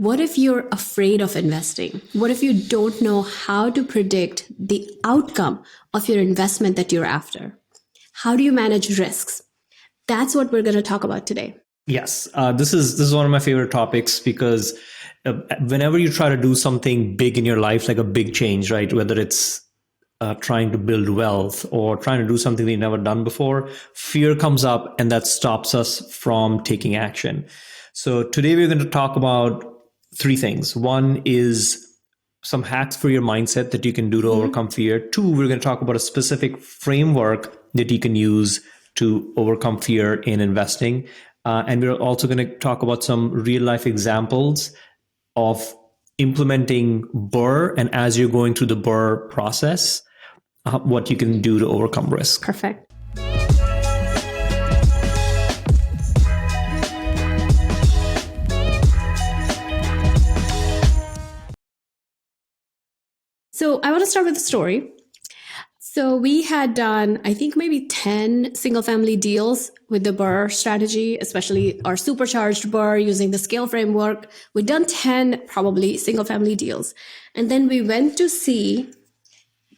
What if you're afraid of investing? What if you don't know how to predict the outcome of your investment that you're after? How do you manage risks? That's what we're going to talk about today. Yes, this is one of my favorite topics because whenever you try to do something big in your life, like a big change, right? Whether it's trying to build wealth or trying to do something we've never done before, fear comes up and that stops us from taking action. So today we're going to talk about three things. One is some hacks for your mindset that you can do to overcome fear. Two, we're going to talk about a specific framework that you can use to overcome fear in investing. And we're also going to talk about some real life examples of implementing BRRRR, and as you're going through the BRRRR process, what you can do to overcome risk. Perfect. So I want to start with a story. So we had done, I think, maybe 10 single family deals with the BRRRR strategy, especially our supercharged BRRRR using the scale framework. We'd done 10 probably single family deals. And then we went to see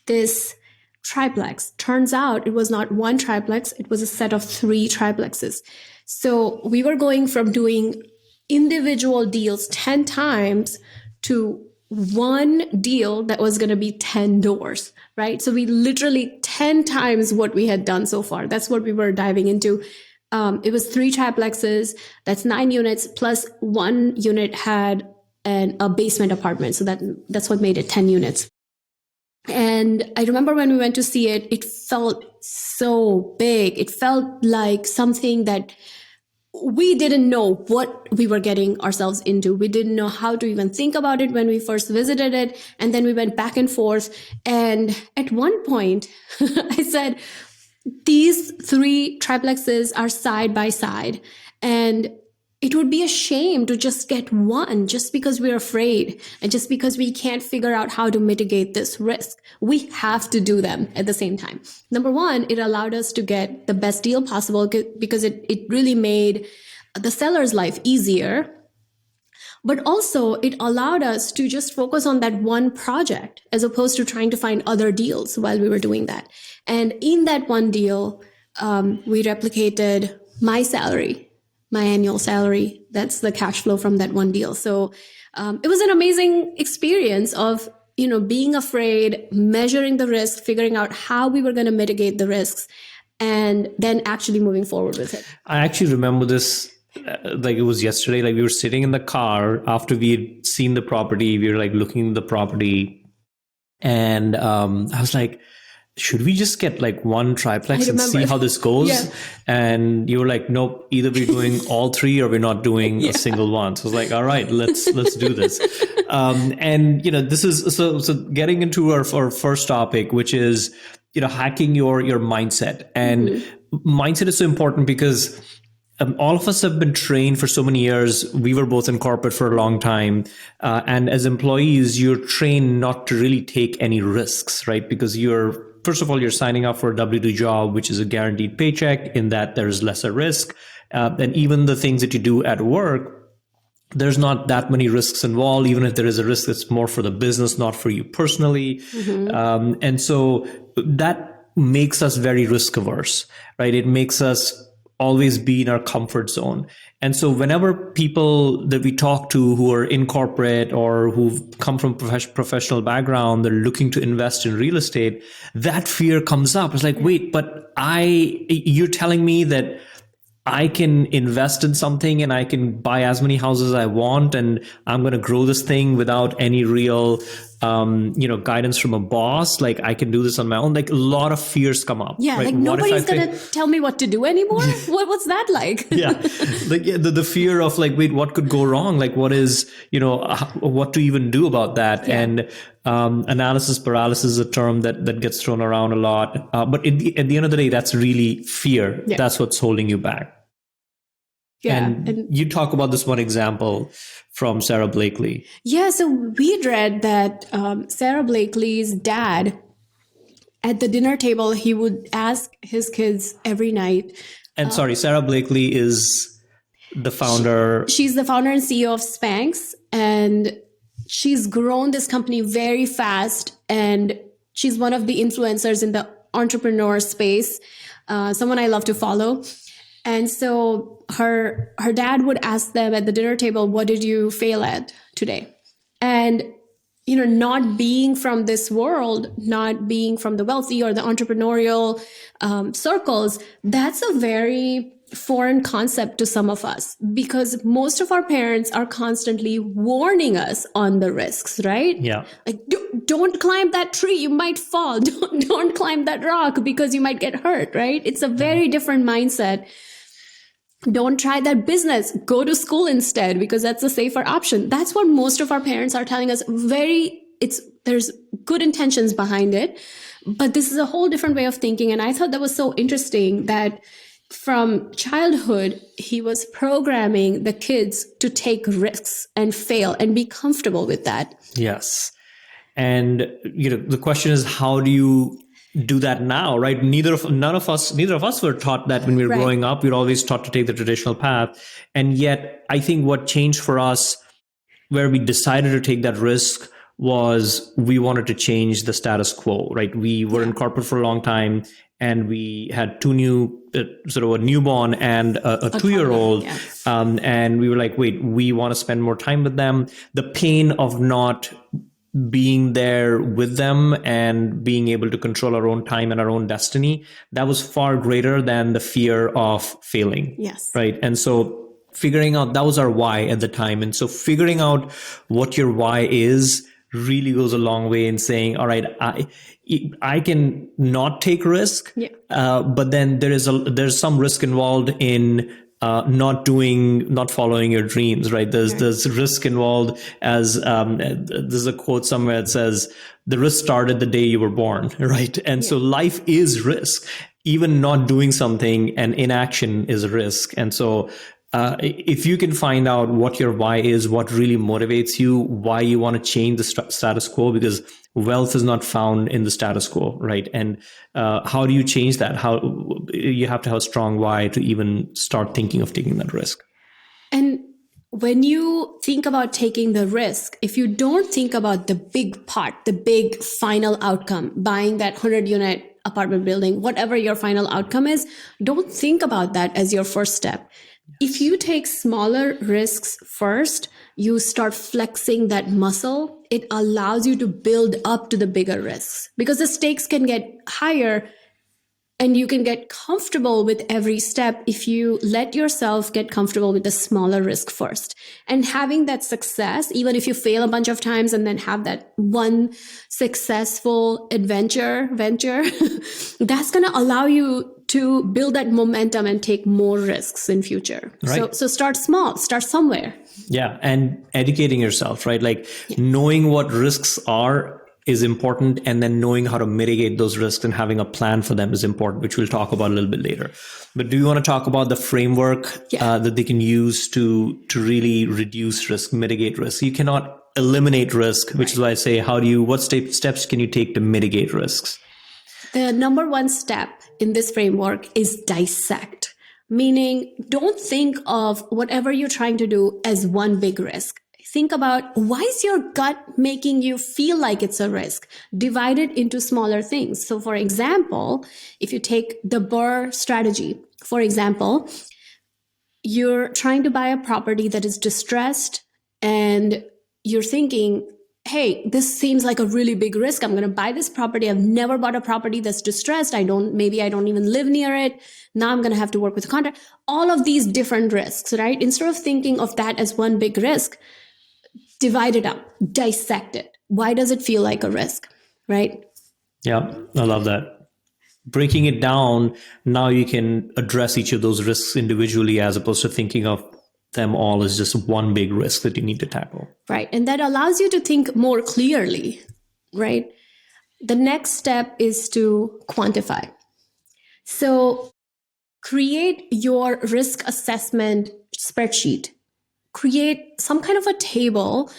this triplex. Turns out it was not one triplex, it was a set of 3 triplexes. So we were going from doing individual deals 10 times to one deal that was going to be 10 doors, right? So we literally 10 times what we had done so far. That's what we were diving into. It was 3 triplexes. That's 9 units plus 1 unit had a basement apartment. So that's what made it 10 units. And I remember when we went to see it, it felt so big. It felt like something that we didn't know what we were getting ourselves into. We didn't know how to even think about it when we first visited it. And then we went back and forth. And at one point, I said, these 3 triplexes are side by side. And it would be a shame to just get one just because we're afraid and just because we can't figure out how to mitigate this risk. We have to do them at the same time. Number one, it allowed us to get the best deal possible because it really made the seller's life easier. But also it allowed us to just focus on that one project as opposed to trying to find other deals while we were doing that. And in that one deal, we replicated my salary. My annual salary. That's the cash flow from that one deal. So it was an amazing experience of, being afraid, measuring the risk, figuring out how we were going to mitigate the risks, and then actually moving forward with it. I actually remember this like it was yesterday. Like we were sitting in the car after we had seen the property. We were like looking at the property, and I was like, should we just get like one triplex and see how this goes? Yeah. And you were like, nope, either we're doing all 3 or we're not doing a single one. So I was like, all right, let's do this. And this is so getting into our first topic, which is, hacking your mindset. And mindset is so important because all of us have been trained for so many years. We were both in corporate for a long time. And as employees, you're trained not to really take any risks, right? Because first of all, you're signing up for a W-2 job, which is a guaranteed paycheck in that there's lesser risk. And even the things that you do at work, there's not that many risks involved. Even if there is a risk, that's more for the business, not for you personally. And so that makes us very risk averse, right? It makes us always be in our comfort zone. And so whenever people that we talk to who are in corporate or who've come from professional background, they're looking to invest in real estate, that fear comes up. It's like, wait, but you're telling me that I can invest in something and I can buy as many houses as I want and I'm going to grow this thing without any real, guidance from a boss. Like I can do this on my own. Like a lot of fears come up. Yeah. Right? Like nobody's going to tell me what to do anymore. What's that like? Yeah. Like the fear of like, wait, what could go wrong? Like what is, what to even do about that? Yeah. And analysis paralysis is a term that gets thrown around a lot. But at the end of the day, that's really fear. Yeah. That's what's holding you back. Yeah. And you talk about this one example from Sara Blakely. Yeah. So we read that Sara Blakely's dad, at the dinner table, he would ask his kids every night. And sorry, Sara Blakely is The founder. She's the founder and CEO of Spanx, and she's grown this company very fast. And she's one of the influencers in the entrepreneur space, someone I love to follow. And so her dad would ask them at the dinner table, what did you fail at today? And, not being from this world, not being from the wealthy or the entrepreneurial circles, that's a very foreign concept to some of us, because most of our parents are constantly warning us on the risks, right? Yeah. Like, don't climb that tree, you might fall. Don't climb that rock because you might get hurt, right? It's a very different mindset. Don't try that business. Go to school instead because that's a safer option. That's what most of our parents are telling us. There's good intentions behind it, but this is a whole different way of thinking. And I thought that was so interesting that from childhood, he was programming the kids to take risks and fail and be comfortable with that. Yes. And, the question is, how do you do that now, right? Neither of us were taught that when we were growing up. We were always taught to take the traditional path. And yet I think what changed for us, where we decided to take that risk, was we wanted to change the status quo, right? We were in corporate for a long time, and we had a newborn and a 2-year-old. Yes. And we were like, wait, we want to spend more time with them. The pain of not being there with them and being able to control our own time and our own destiny, that was far greater than the fear of failing. Yes. Right. And so figuring out, that was our why at the time. And so figuring out what your why is really goes a long way in saying, all right, I can not take risk, but then there's some risk involved in not following your dreams, right? There's risk involved, as there's a quote somewhere that says, the risk started the day you were born, right? And so life is risk. Even not doing something and inaction is a risk. And so if you can find out what your why is, what really motivates you, why you want to change the status quo, because wealth is not found in the status quo, right? And how do you change that? How you have to have a strong why to even start thinking of taking that risk. And when you think about taking the risk, if you don't think about the big part, the big final outcome, buying that 100-unit apartment building, whatever your final outcome is, don't think about that as your first step. If you take smaller risks first, you start flexing that muscle. It allows you to build up to the bigger risks, because the stakes can get higher and you can get comfortable with every step if you let yourself get comfortable with the smaller risk first. And having that success, even if you fail a bunch of times and then have that one successful venture, that's going to allow you to build that momentum and take more risks in future. Right. So start small, start somewhere. Yeah. And educating yourself, right? Like knowing what risks are is important, and then knowing how to mitigate those risks and having a plan for them is important, which we'll talk about a little bit later. But do you want to talk about the framework that they can use to really reduce risk, mitigate risk? You cannot eliminate risk, which is why I say, what steps can you take to mitigate risks? The number one step in this framework is dissect, meaning don't think of whatever you're trying to do as one big risk. Think about, why is your gut making you feel like it's a risk? Divide it into smaller things. So for example, if you take the BRRRR strategy, for example, you're trying to buy a property that is distressed and you're thinking, hey, this seems like a really big risk. I'm going to buy this property. I've never bought a property that's distressed. Maybe I don't even live near it. Now I'm going to have to work with a contract. All of these different risks, right? Instead of thinking of that as one big risk, divide it up, dissect it. Why does it feel like a risk, right? Yeah, I love that. Breaking it down, now you can address each of those risks individually, as opposed to thinking of them all as just one big risk that you need to tackle. Right. And that allows you to think more clearly, right? The next step is to quantify. So create your risk assessment spreadsheet. Create some kind of a table,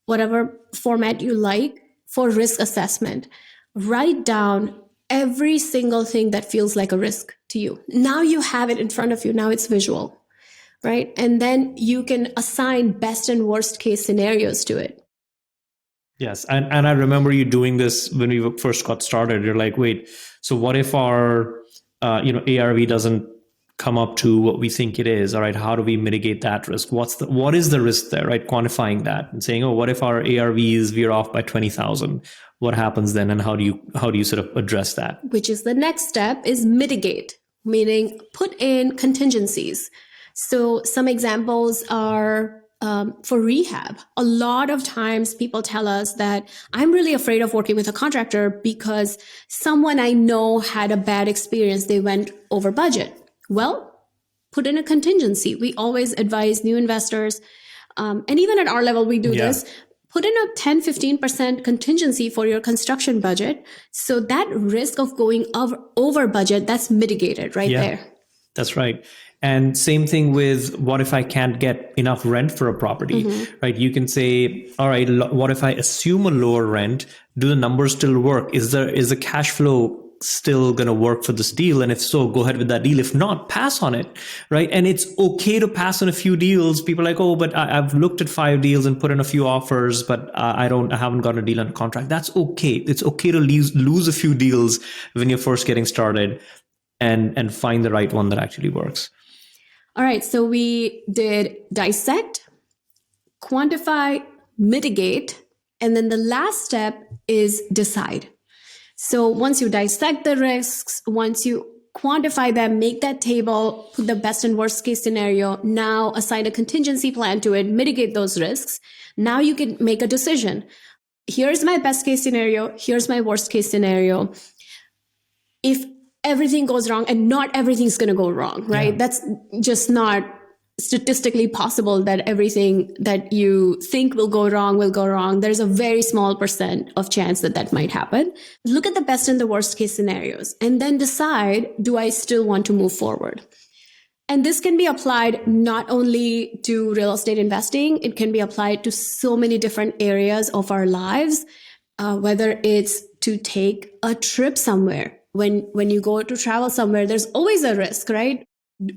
whatever format you like, for risk assessment. Write down every single thing that feels like a risk to you. Now you have it in front of you. Now it's visual. right? And then you can assign best and worst case scenarios to it. Yes. And I remember you doing this when we first got started. You're like, wait, so what if our ARV doesn't come up to what we think it is? All right, how do we mitigate that risk? What is the risk there, right? Quantifying that and saying, oh, what if our ARVs veer off by 20,000? What happens then, and how do you sort of address that? Which is the next step, is mitigate, meaning put in contingencies. So some examples are for rehab. A lot of times people tell us that I'm really afraid of working with a contractor because someone I know had a bad experience. They went over budget. Well, put in a contingency. We always advise new investors, and even at our level, we do this. Put in a 10-15% contingency for your construction budget. So that risk of going over budget, that's mitigated right there. That's right. And same thing with, what if I can't get enough rent for a property, right? You can say, all right, what if I assume a lower rent? Do the numbers still work? Is the cash flow still going to work for this deal? And if so, go ahead with that deal. If not, pass on it, right? And it's okay to pass on a few deals. People are like, oh, but I've looked at 5 deals and put in a few offers, but I haven't got a deal under contract. That's okay. It's okay to lose a few deals when you're first getting started, and find the right one that actually works. All right. So we did dissect, quantify, mitigate, and then the last step is decide. So once you dissect the risks, once you quantify them, make that table, put the best and worst case scenario, now assign a contingency plan to it, mitigate those risks. Now you can make a decision. Here's my best case scenario. Here's my worst case scenario. If everything goes wrong, and not everything's going to go wrong, right? That's just not statistically possible that everything that you think will go wrong. There's a very small % of chance that might happen. Look at the best and the worst case scenarios and then decide, do I still want to move forward? And this can be applied not only to real estate investing, it can be applied to so many different areas of our lives, whether it's to take a trip somewhere. When you go to travel somewhere, there's always a risk, right?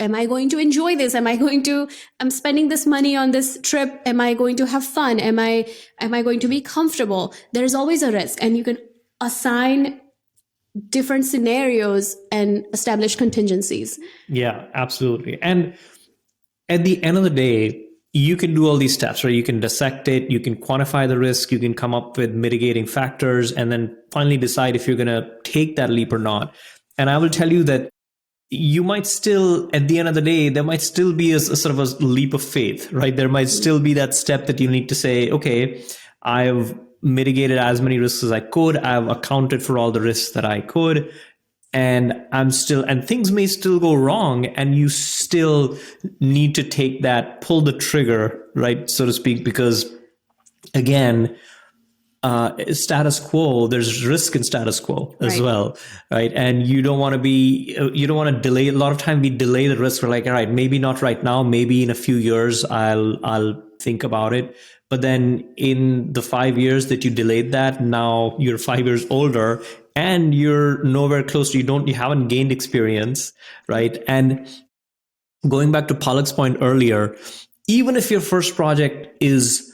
Am I going to enjoy this? I'm spending this money on this trip. Am I going to have fun? Am I going to be comfortable? There's always a risk. And you can assign different scenarios and establish contingencies. Yeah, absolutely. And at the end of the day, you can do all these steps, right? You can dissect it, you can quantify the risk, you can come up with mitigating factors, and then finally decide if you're going to take that leap or not. And I will tell you that you might still, at the end of the day, there might still be a sort of a leap of faith, right? There might still be that step that you need to say, okay, I've mitigated as many risks as I could. I've accounted for all the risks that I could. And things may still go wrong, and you still need to pull the trigger, right, so to speak, because again, status quo, there's risk in status quo as well, right? And you don't want to delay. A lot of time we delay the risk. We're like, all right, maybe not right now, maybe in a few years I'll think about it. But then in the 5 years that you delayed that, now you're 5 years older and you're nowhere close to, you haven't gained experience, right? And going back to Palak's point earlier, even if your first project is,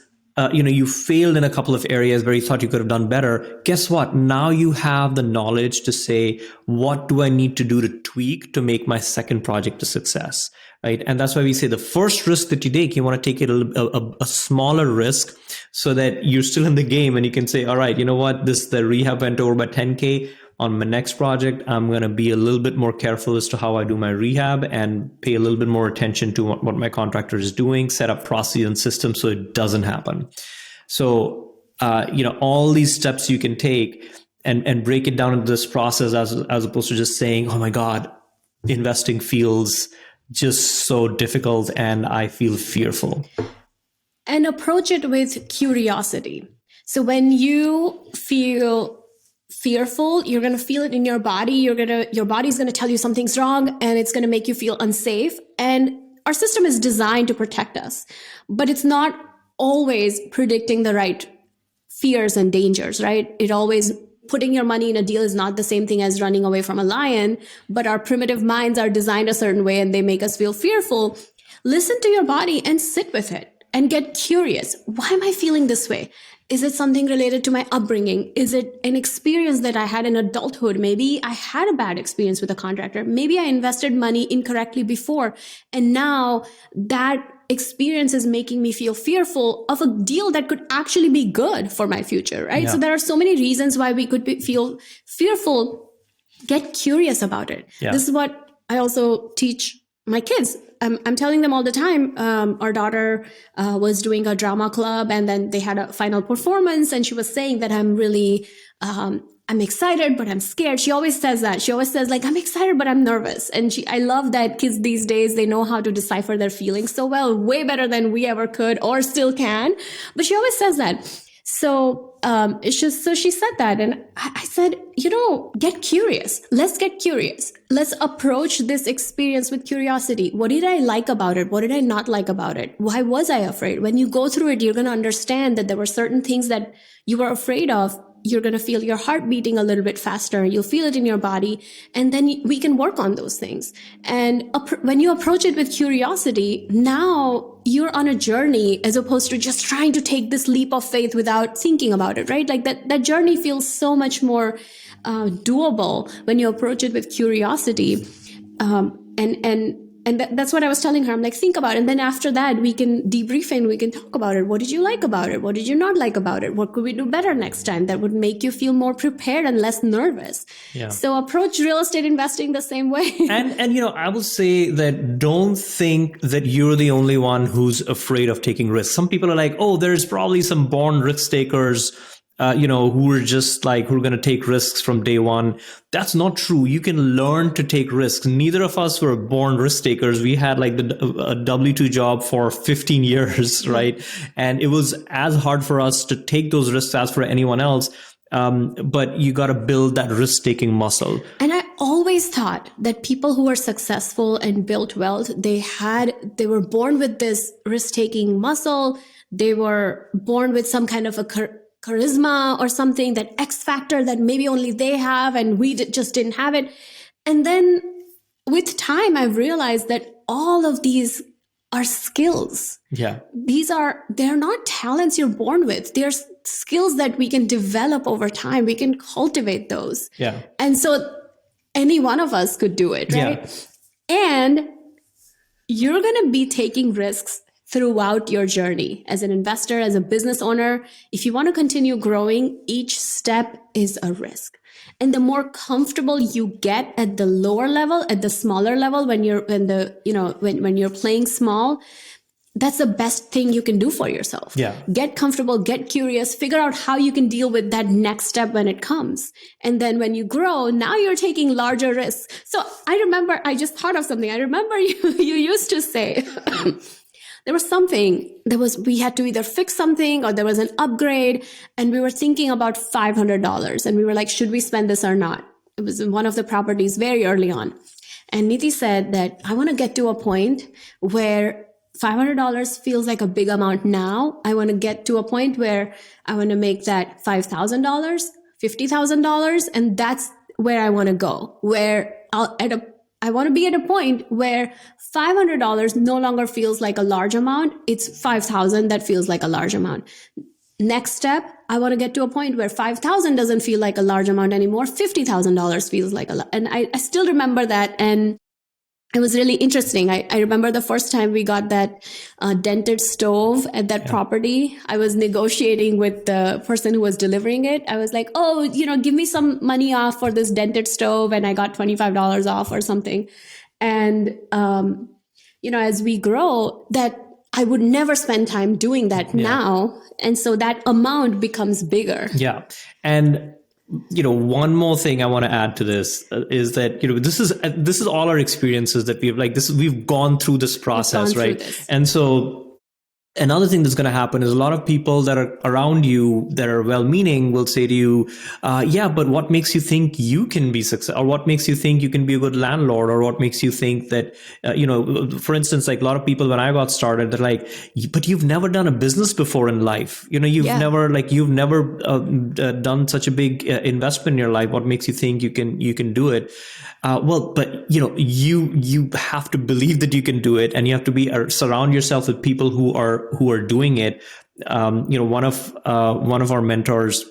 you failed in a couple of areas where you thought you could have done better, guess what? Now you have the knowledge to say, what do I need to do to tweak to make my second project a success, right? And that's why we say the first risk that you take, you want to take it a smaller risk so that you're still in the game, and you can say, all right, you know what? The rehab went over by 10K. On my next project, I'm going to be a little bit more careful as to how I do my rehab and pay a little bit more attention to what my contractor is doing, set up processes and systems so it doesn't happen. So, all these steps you can take and break it down into this process as opposed to just saying, oh my God, investing feels just so difficult and I feel fearful. And approach it with curiosity. So when you feel fearful, you're going to feel it in your body. Your body's going to tell you something's wrong, and it's going to make you feel unsafe. And our system is designed to protect us, but it's not always predicting the right fears and dangers, right? Putting your money in a deal is not the same thing as running away from a lion, but our primitive minds are designed a certain way and they make us feel fearful. listen to your body and sit with it and get curious. Why am I feeling this way? Is it something related to my upbringing? Is it an experience that I had in adulthood? Maybe I had a bad experience with a contractor. Maybe I invested money incorrectly before, and now that experience is making me feel fearful of a deal that could actually be good for my future, right? So there are so many reasons why we could feel fearful. Get curious about it. This is what I also teach my kids. I'm telling them all the time. Our daughter was doing a drama club, and then they had a final performance, and she was saying that I'm really, I'm excited, but I'm scared. She always says that. She always says, like, I'm excited, but I'm nervous. And I love that kids these days, they know how to decipher their feelings so well, way better than we ever could or still can. But she always says that. So it's just, so she said that, and I said, get curious. Let's get curious. Let's approach this experience with curiosity. What did I like about it? What did I not like about it? Why was I afraid? When you go through it, you're going to understand that there were certain things that you were afraid of. You're going to feel your heart beating a little bit faster. You'll feel it in your body. And then we can work on those things. And when you approach it with curiosity, now you're on a journey as opposed to just trying to take this leap of faith without thinking about it, right? Like that journey feels so much more doable when you approach it with curiosity. And that's what I was telling her. I'm like, think about it. And then after that, we can debrief and we can talk about it. What did you like about it? What did you not like about it? What could we do better next time that would make you feel more prepared and less nervous? So approach real estate investing the same way. And I will say that don't think that you're the only one who's afraid of taking risks. Some people are like, oh, there's probably some born risk takers, who are just like, who are going to take risks from day one. That's not true. You can learn to take risks. Neither of us were born risk takers. We had like a W-2 job for 15 years, right? And it was as hard for us to take those risks as for anyone else. But you got to build that risk-taking muscle. And I always thought that people who are successful and built wealth, they were born with this risk-taking muscle. They were born with some kind of a charisma or something, that X factor that maybe only they have and we just didn't have it. And then with time, I've realized that all of these are skills. They're not talents you're born with. They're skills that we can develop over time. We can cultivate those. And so any one of us could do it, right? And you're going to be taking risks throughout your journey as an investor, as a business owner. If you want to continue growing, each step is a risk. And the more comfortable you get at the lower level, at the smaller level, when you're playing small, that's the best thing you can do for yourself. Get comfortable, get curious, figure out how you can deal with that next step when it comes. And then when you grow, now you're taking larger risks. So I just thought of something. I remember you used to say, we had to either fix something or there was an upgrade, and we were thinking about $500, and we were like, should we spend this or not? It was in one of the properties very early on. And Niti said that I want to get to a point where $500 feels like a big amount now. I want to get to a point where I want to make that $5,000, $50,000. And that's where I want to go, where I want to be at a point where $500 no longer feels like a large amount. It's $5,000 that feels like a large amount. Next step, I want to get to a point where $5,000 doesn't feel like a large amount anymore. $50,000 feels like a lot. And I still remember that. And it was really interesting. I remember the first time we got that dented stove at that property. I was negotiating with the person who was delivering it. I was like, oh, give me some money off for this dented stove. And I got $25 off or something. And, as we grow, that I would never spend time doing that now. And so that amount becomes bigger. And one more thing I want to add to this is that, this is all our experiences that we've gone through this process, right? And so another thing that's going to happen is a lot of people that are around you that are well-meaning will say to you, yeah, but what makes you think you can be successful, or what makes you think you can be a good landlord, or what makes you think that, for instance, like a lot of people when I got started, they're like, but you've never done a business before in life. You've Yeah. never done such a big investment in your life. What makes you think you can do it? Well, but you have to believe that you can do it, and you have to be surround yourself with people who are doing it. One of our mentors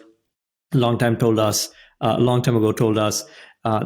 long time ago told us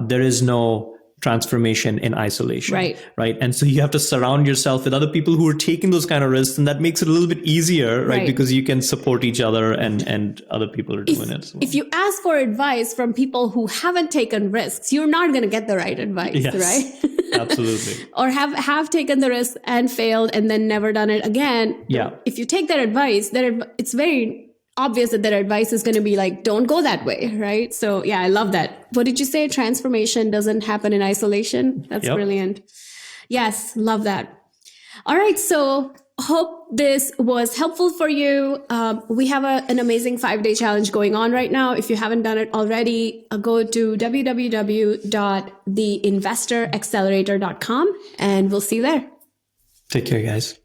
there is no transformation in isolation, right? And so you have to surround yourself with other people who are taking those kind of risks, and that makes it a little bit easier, right? Because you can support each other, and other people are doing it as well. If you ask for advice from people who haven't taken risks, you're not going to get the right advice, right? Absolutely. Or have taken the risk and failed and then never done it again. Yeah. If you take that advice, it's very obvious that advice is going to be like, don't go that way, right? So yeah, I love that. What did you say? Transformation doesn't happen in isolation. That's brilliant. Yes, love that. All right, so hope this was helpful for you. We have an amazing 5-day challenge going on right now. If you haven't done it already, go to www.theinvestoraccelerator.com and we'll see you there. Take care, guys.